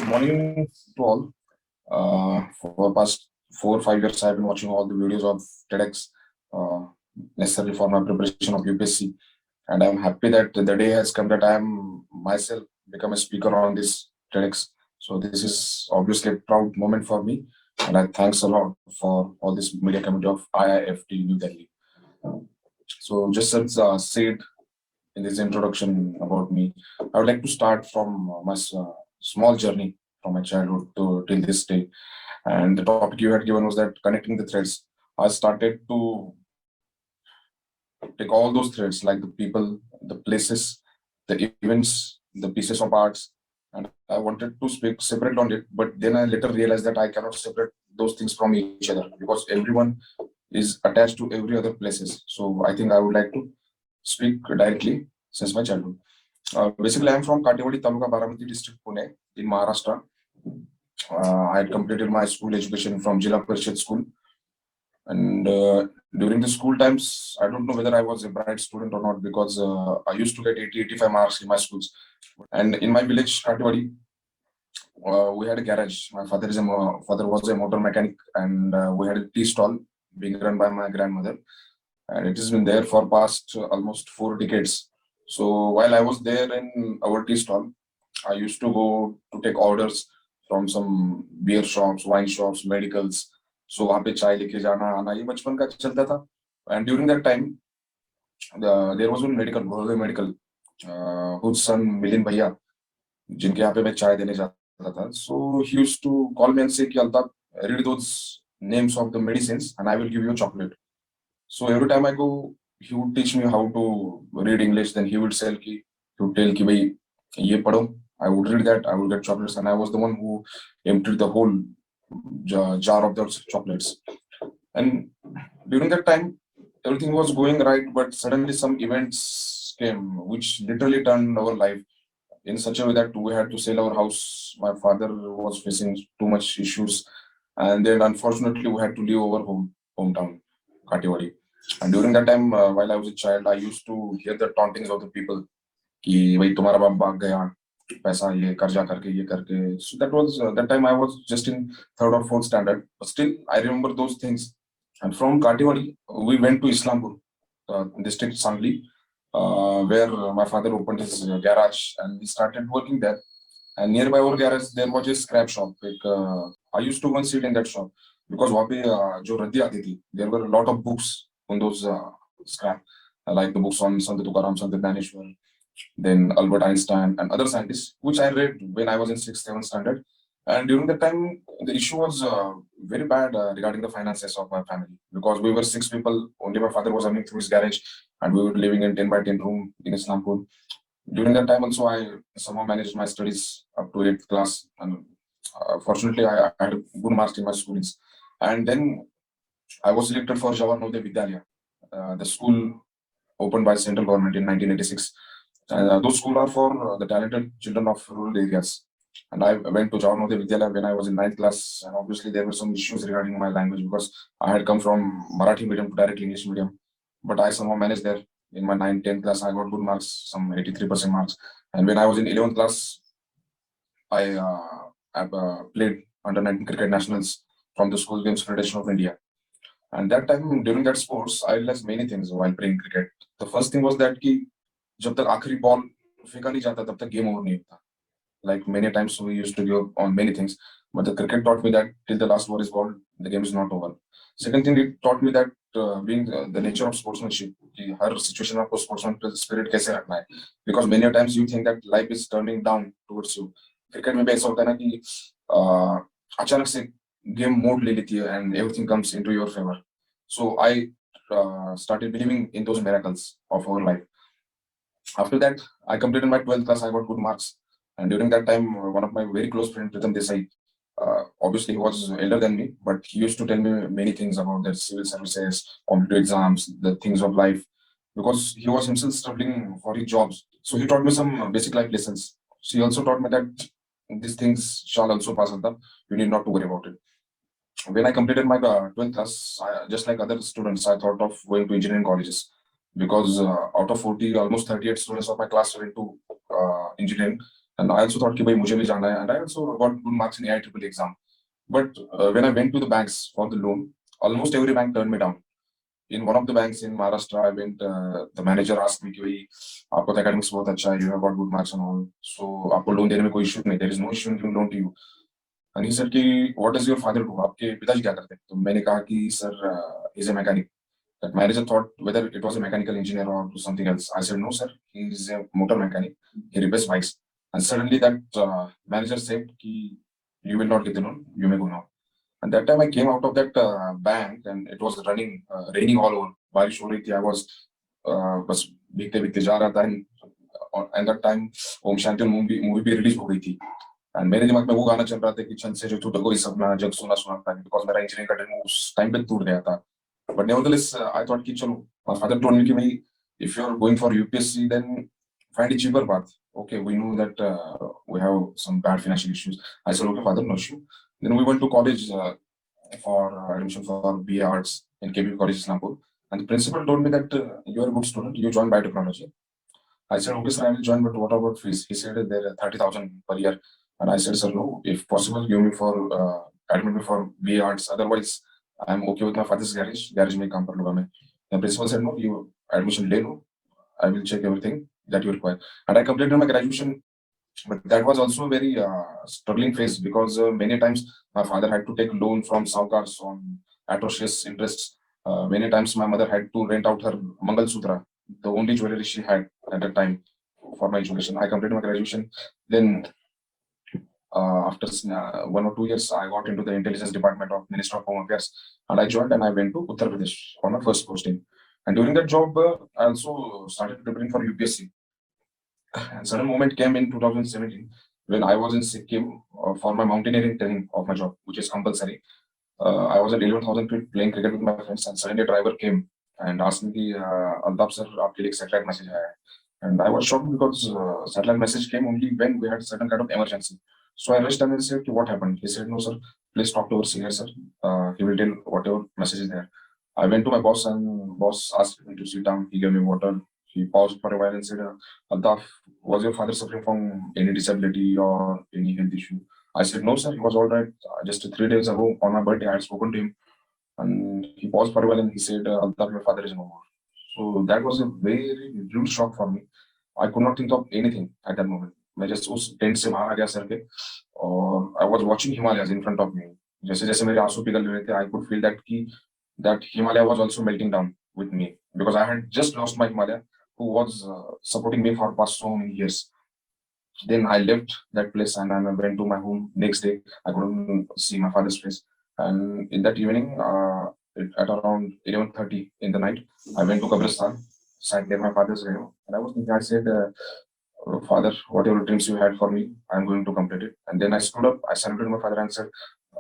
Good morning to all. For the past 4 or 5 years, I've been watching all the videos of TEDx uh, necessary for my preparation of UPSC, and I'm happy that the day has come that I am myself become a speaker on this TEDx. So this is obviously a proud moment for me, and I thanks a lot for all this media committee of IIFT New Delhi. So just as said in this introduction about me, I would like to start from my small journey from my childhood to till this day. And the topic you had given was that connecting the threads. I started to take all those threads, like the people, the places, the events, the pieces of arts, and I wanted to speak separate on it. But then I later realized that I cannot separate those things from each other because everyone is attached to every other places. So I think I would like to speak directly since my childhood. Basically, I'm from Kathiawadi Taluka, Baramati district, Pune, in Maharashtra. I had completed my school education from Jila Parishad School, and during the school times, I don't know whether I was a bright student or not because I used to get 80, 85 marks in my schools. And in my village, Kathiawadi, we had a garage. My father was a motor mechanic, and we had a tea stall being run by my grandmother, and it has been there for past almost 4 decades. So while I was there in our tea stall, I used to go to take orders from some beer shops, wine shops, medicals. So वहाँ पे चाय लेके जाना आना ये बचपन का चलता था. And during that time, there was one medical, Bhove medical, whose son Milin Bhaiya, जिनके यहाँ पे मैं चाय देने जाता था. So he used to call me and say कि Altap, read those names of the medicines and I will give you a chocolate. So every time I go, he would teach me how to read English. Then he would tell कि भाई ये पढ़ो. I would read that. I would get chocolates, and I was the one who emptied the whole jar of those chocolates. And during that time, everything was going right, but suddenly some events came which literally turned our life in such a way that we had to sell our house. My father was facing too much issues, and then unfortunately we had to leave our hometown, Kathiawadi. And during that time, while I was a child, I used to hear the tauntings of the people कि भाई तुम्हारा बाप भाग गया पैसा ये कर्जा करके ये करके. So that was that time I was just in third or fourth standard, but still I remember those things. And from Kathiawadi we went to Islampur, district Sangli, where my father opened his garage and we started working there. And nearby our garage there was a scrap shop. Like I used to once sit in that shop because वहाँ पे जो रद्दी आती थी, there were a lot of books on those scrap, like the books on Sant Tukaram, Sant Dhaneshwar, then Albert Einstein and other scientists, which I read when I was in sixth, seventh standard. And during that time, the issue was very bad regarding the finances of my family because we were 6 people. Only my father was earning through his garage, and we were living in 10 by 10 room in Islampur. During that time, also I somehow managed my studies up to 8th class, and fortunately, I had good marks in my schoolings. And then I was selected for Jawahar Navodaya Vidyalaya, the school opened by central government in 1986. Those schools are for the talented children of rural areas. And I went to Jawahar Navodaya Vidyalaya when I was in 9th class, and obviously there were some issues regarding my language because I had come from Marathi medium to direct English medium. But I somehow managed there. In my 9th, 10th class, I got good marks, some 83% marks. And when I was in 11th class, I played under 19 cricket nationals from the School Games Federation of India. And that time, during that sports, I realized many things while playing cricket. The first thing was that कि जब तक आखिरी ball फेंका नहीं जाता तब तक game over नहीं होता. Like many times we used to give on many things, but the cricket taught me that till the last ball is balled, the game is not over. Second thing, it taught me that being the nature of sportsmanship, कि हर situation में आपको sportsman spirit कैसे रखना है. Because many times you think that life is turning down towards you. Cricket में भी ऐसा होता है ना कि अचानक से game mode ले लेती है and everything comes into your favor. So I started believing in those miracles of our life. After that, I completed my 12th class. I got good marks, and during that time, one of my very close friends, Pritam Desai, obviously he was elder than me, but he used to tell me many things about the civil services, competitive exams, the things of life, because he was himself struggling for his jobs. So he taught me some basic life lessons. So he also taught me that these things shall also pass on them. You need not to worry about it. When I completed my 12th class, just like other students, I thought of going to engineering colleges because out of 40, almost 38 students of my class went to engineering. And I also thought कि भाई मुझे भी जाना है, and I also got good marks in AIEEE exam. But when I went to the banks for the loan, almost every bank turned me down. In one of the banks in Maharashtra, I went. The manager asked me कि भाई आपका तो academics बहुत अच्छा है, you have got good marks and all, so आपको loan देने में कोई issue नहीं, there is no issue in giving loan to you. And he said कि what does your father do? आपके पिताजी क्या करते हैं? तो मैंने कहा कि sir is a mechanic. That manager thought whether it was a mechanical engineer or something else. I said no sir, he is a motor mechanic. He repairs bikes. And suddenly that manager said कि you will not get the loan. You may go now. And that time I came out of that bank and it was raining all over. बारिश हो रही थी. I was बस भीगते भीगते जा रहा था. And that time Om Shanti movie भी release हो गई थी. एंड मेरे दिमाग में वो गाना चल रहा था कि छन से जो टूटा कोई सपना जग सुना सुना था, बिकॉज मेरा इंजीनियरिंग का ड्रीम उस टाइम पे टूट गया था. बट नेवरदलेस आई थॉट कि चलो, माय फादर टोल्ड मी कि भाई if you are going for UPSC then find a cheaper path. Okay, we know that we have some bad financial issues. I said, okay, father, no issue. Then we went to college for admission for BA Arts in KB College, Islampur. And the principal told me that you are a good student, you join biotechnology. I said, okay, sir, I will join, but what about fees? He said there are 30,000 per year. And I said, sir, no, if possible, give me for admit me for BA Arts. Otherwise, I'm okay with my father's garage. Garage may come for me. The principal said, no, you admission day, no. I will check everything that you require. And I completed my graduation, but that was also a very struggling phase because many times my father had to take loan from Saukars on atrocious interests. Many times my mother had to rent out her Mangal Sutra, the only jewelry she had at that time for my education. I completed my graduation. Then after 1 or 2 years, I got into the intelligence department of Minister of Home Affairs, and I joined and I went to Uttar Pradesh for my first posting. And during that job, I also started preparing for UPSC. And sudden moment came in 2017 when I was in Sikkim for my mountaineering training of my job, which is compulsory. I was at 11,000 feet playing cricket with my friends, and suddenly a driver came and asked me, Altap sir, आपके लिए एक satellite message आया है. And I was shocked because satellite message came only when we had certain kind of emergency. So I rushed and I said, what happened? He said, no sir, please talk to our senior sir. He will tell whatever message is there. I went to my boss and boss asked me to sit down. He gave me water. He paused for a while and said, Altaf, was your father suffering from any disability or any health issue? I said, no, sir, he was all right. Just 3 days ago on my birthday, I had spoken to him. And he paused for a while and he said, Altaf, your father is no more. So that was a very huge shock for me. I could not think of anything at that moment. मैं just उस tent से बाहर आ गया sir के, और I was watching Himalayas in front of me. जैसे जैसे मेरे आंसू पिघल रहे थे, I could feel that कि that Himalaya was also melting down with me because I had just lost my Himalaya, who was supporting me for past so many years. Then I left that place and I went to my home. Next day, I couldn't see my father's face. And in that evening, at around 11:30 in the night, I went to Kabristan, sat near my father's grave, and I was thinking, I said, Father, whatever dreams you had for me, I'm going to complete it. And then I stood up, I saluted my father and said,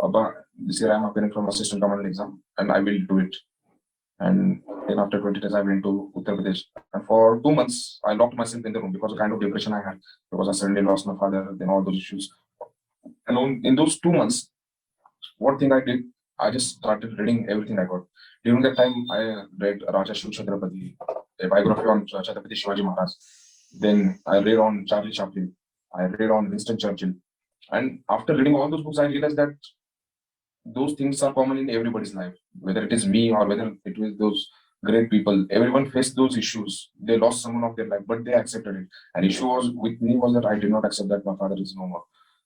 Abba, this year I'm appearing from assistant commandant exam and I will do it. And then after 20 days, I went to Uttar Pradesh. And for 2 months, I locked myself in the room because of the kind of depression I had, because I suddenly lost my father, then all those issues. And in those 2 months, one thing I did, I just started reading everything I got. During that time, I read Raja Shiv Chhatrapati, a biography on Chhatrapati Shivaji Maharaj. Then I read on Charlie Chaplin. I read on Winston Churchill. And after reading all those books, I realized that those things are common in everybody's life, whether it is me or whether it was those great people. Everyone faced those issues. They lost someone of their life, but they accepted it. And issue was with me was that I did not accept that my father is no more.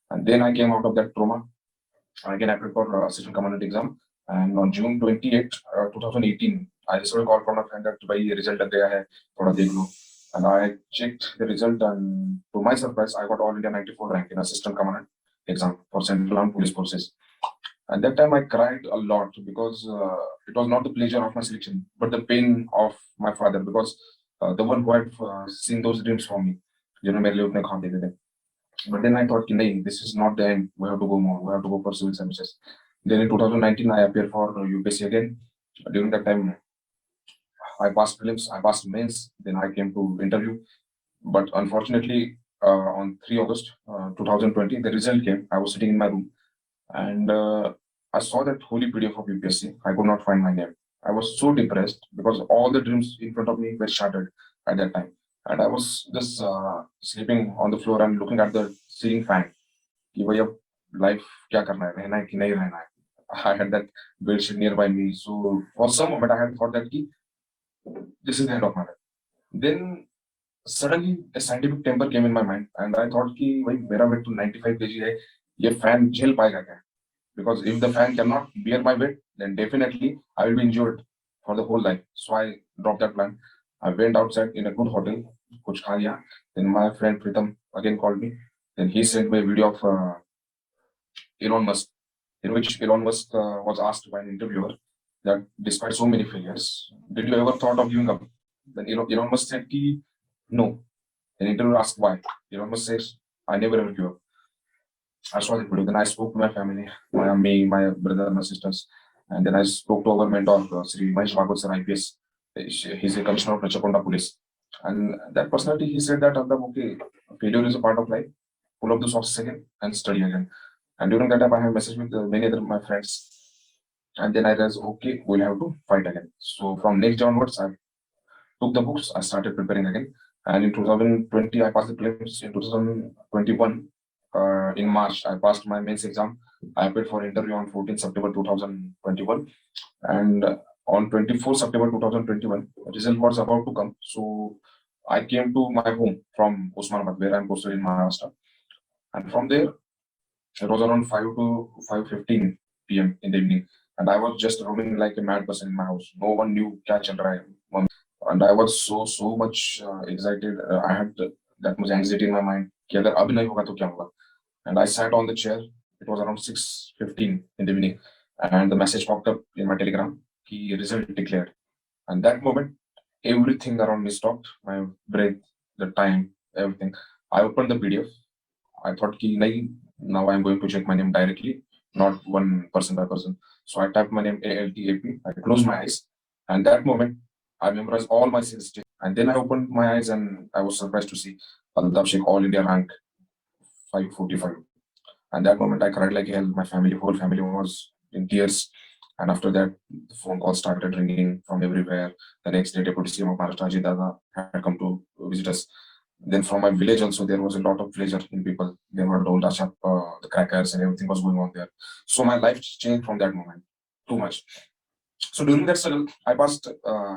And then I came out of that trauma. Again, I prepared for assistant commandant exam. And on June 28, 2018, I received a call from a friend that भाई ये result आ गया है, थोड़ा देख लो. And I checked the result, and to my surprise, I got all India 94 rank in assistant commandant exam for Central Armed Police Forces. And that time I cried a lot because it was not the pleasure of my selection, but the pain of my father, because the one who had seen those dreams for me, मेरे लिए उतने ख्वाब देते थे. But then I thought, nahin, this is not the end. We have to go more. We have to go for civil services. Then in 2019, I appeared for UPSC again. During that time, I passed prelims, I passed mains. Then I came to interview. But unfortunately, on 3 August 2020, the result came. I was sitting in my room, and I saw that holy PDF of UPSC. I could not find my name. I was so depressed because all the dreams in front of me were shattered at that time. and I was just sleeping on the floor and looking at the ceiling fan. कि भाई अब life क्या करना है, रहना है कि नहीं रहना है. I had that bedsheet nearby me, so for some moment I had thought that कि this is the end of my life. Then suddenly a scientific temper came in my mind, and I thought कि भाई मेरा weight तो 95 kg है, ये fan झेल पाएगा क्या? Because if the fan cannot bear my weight, then definitely I will be injured for the whole life. So I dropped that plan. I went outside in a good hotel, kuch kha liya. Then my friend Pritam again called me. Then he sent me a video of Elon Musk, in which Elon Musk was asked by an interviewer that despite so many failures, did you ever thought of giving up? Then Elon Musk said, ki, no. An interviewer asked why. Elon Musk says, I never ever give up. I saw the video. Then I spoke to my family, my brother, my sisters, and then I spoke to our mentor, Sri Mahesh Bhagwat sir, IPS. He's a commissioner of Nachakonda Police. And that personality, he said that, okay, failure is a part of life. Pull up the socks again and study again. And during that time, I have messaged with many other my friends. And then I realized, okay, we'll have to fight again. So from next day onwards, I took the books, I started preparing again. And in 2020, I passed the prelims. In 2021, in March, I passed my mains exam. I applied for interview on 14th September 2021. And on 24th September 2021, result was about to come. So I came to my home from Osmanabad, where I'm posted in Maharashtra. And from there, it was around 5 to 5:15 p.m. in the evening. And I was just roaming like a mad person in my house. No one knew catch and ride. And I was so much excited. I had that much anxiety in my mind. कि अगर अभी नहीं होगा तो क्या होगा? And I sat on the chair. It was around 6:15 in the evening, and the message popped up in my Telegram. Ki result declared. And that moment, everything around me stopped. My breath, the time, everything. I opened the PDF. I thought ki nahi, now I'm going to check my name directly, not one person by person. So I typed my name ALTAP. I closed my eyes, and that moment I memorized all my sales. And then I opened my eyes and I was surprised to see Altap Shaikh All India rank 545. And that moment I cried like hell. My family, whole family was in tears. And after that, the phone calls started ringing from everywhere. The next day, Deputy CM of Maharashtra, Ajit Dada, had come to visit us. Then from my village also, there was a lot of pleasure in people. They were told Ashap, the crackers and everything was going on there. So my life changed from that moment too much. So during that struggle, I passed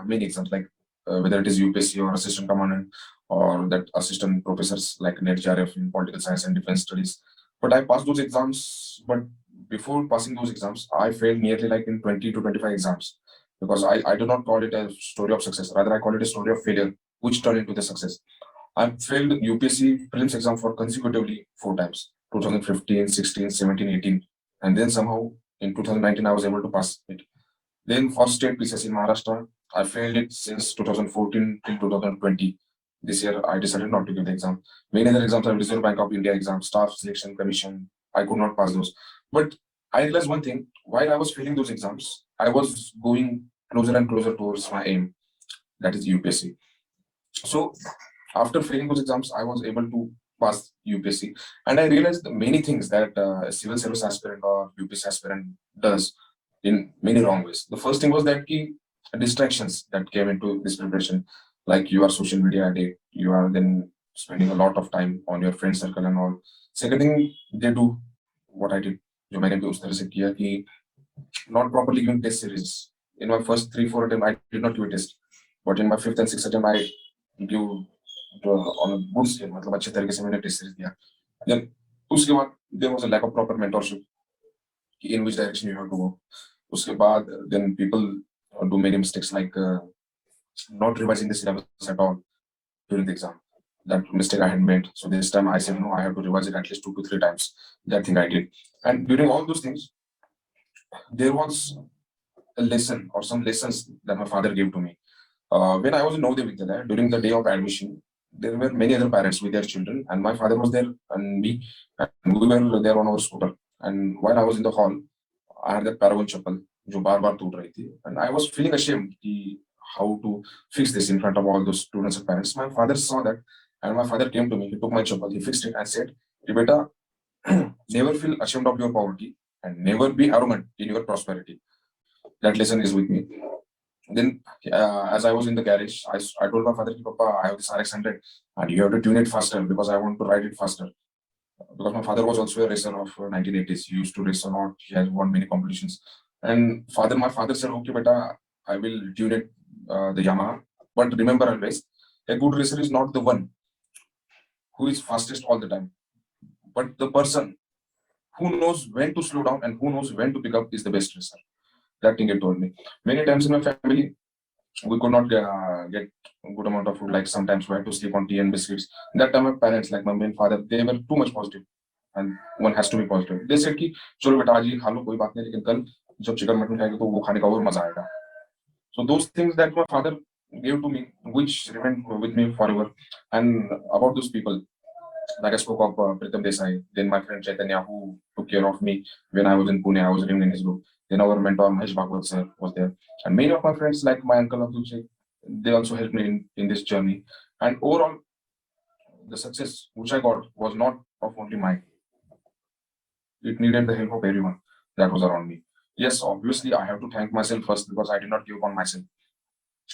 many exams, like whether it is UPSC or assistant commandant or that assistant professors like NET JRF in political science and defense studies. But I passed those exams. But before passing those exams, I failed nearly like in 20 to 25 exams because I do not call it a story of success. Rather, I call it a story of failure, which turned into the success. I failed UPSC prelims exam for consecutively 4 times: 2015, 16, 17, 18. And then somehow in 2019, I was able to pass it. Then for state PCS in Maharashtra, I failed it since 2014 till 2020. This year, I decided not to give the exam. Many other exams, like Reserve Bank of India exam, Staff Selection Commission, I could not pass those. But I realized one thing: while I was failing those exams, I was going closer and closer towards my aim, that is UPSC. So after failing those exams, I was able to pass UPSC, and I realized many things that a civil service aspirant or UPSC aspirant does in many wrong ways. The first thing was that key distractions that came into this preparation, like you are social media addict, you are then spending a lot of time on your friend circle and all. Second thing they do, what I did, जो मैंने भी उस तरह से किया कि not properly giving test series. In my first 3-4 attempt, I did not give a test, but in my fifth and sixth attempt, I give on a good scale. मतलब अच्छे तरीके से मैंने test series दिया. Then उसके बाद there was a lack of proper mentorship in which direction you have to go. उसके बाद then people do many mistakes like not revising the syllabus at all during the exam. That mistake I had made. So this time I said no, I have to revise it at least 2 to 3 times. That thing I did. And during all those things, there was a lesson or some lessons that my father gave to me. When I was in Navodaya Vidyalaya, during the day of admission, there were many other parents with their children, and my father was there and me, and we were there on our scooter. And while I was in the hall, I had that paragon chappal, जो बार-बार टूट रही थी, and I was feeling ashamed कि how to fix this in front of all those students and parents. My father saw that, and my father came to me. He took my chappal, he fixed it, and said, "Beta, never feel ashamed of your poverty, and never be arrogant in your prosperity." That lesson is with me. Then, as I was in the garage, I told my father, Papa, I have this RX 100 and you have to tune it faster because I want to ride it faster. Because my father was also a racer of 1980s. He used to race a lot. He has won many competitions. And my father said, okay, beta, I will tune it, the Yamaha. But remember always, a good racer is not the one who is fastest all the time, but the person who knows when to slow down and who knows when to pick up is the best racer. That thing he told me. Many times in my family, we could not get a good amount of food. Like sometimes we had to sleep on tea and biscuits. That time, my parents, like my main father, they were too much positive, and one has to be positive. They said कि चलो बेटा आज ही खा लो कोई बात नहीं लेकिन कल जब चिकन मटन खाएंगे तो वो खाने का और मजा आएगा. So those things that my father gave to me, which remained with me forever. And about those people, like I spoke of Pritam Desai, then my friend Chaitanya, who took care of me when I was in Pune, I was living in his group. Then our mentor Mahesh Bhagwat sir was there, and many of my friends, like my uncle Abdul Sheikh, they also helped me in this journey. And overall, the success which I got was not of only mine. It needed the help of everyone that was around me. Yes, obviously, I have to thank myself first because I did not give up on myself.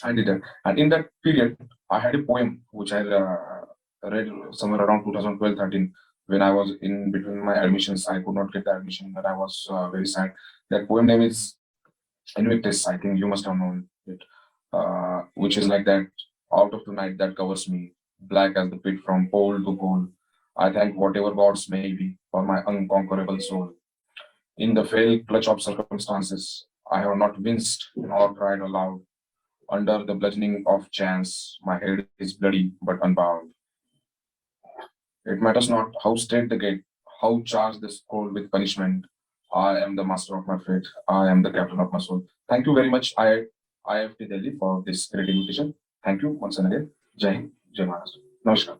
I did that. And in that period, I had a poem which I read somewhere around 2012-13 when I was in between my admissions. I could not get the admission, but I was very sad. That poem name is Invictus. I think you must have known it, which is like that out of the night that covers me, black as the pit from pole to pole. I thank whatever gods may be for my unconquerable soul. In the frail clutch of circumstances, I have not winced nor cried aloud. Under the bludgeoning of chance, my head is bloody but unbowed. It matters not how straight the gate, how charged the scroll with punishment. I am the master of my fate. I am the captain of my soul. Thank you very much, IIFT Delhi, for this great invitation. Thank you once and again. Jai Hind, Jai Maharashtra. Namaskar.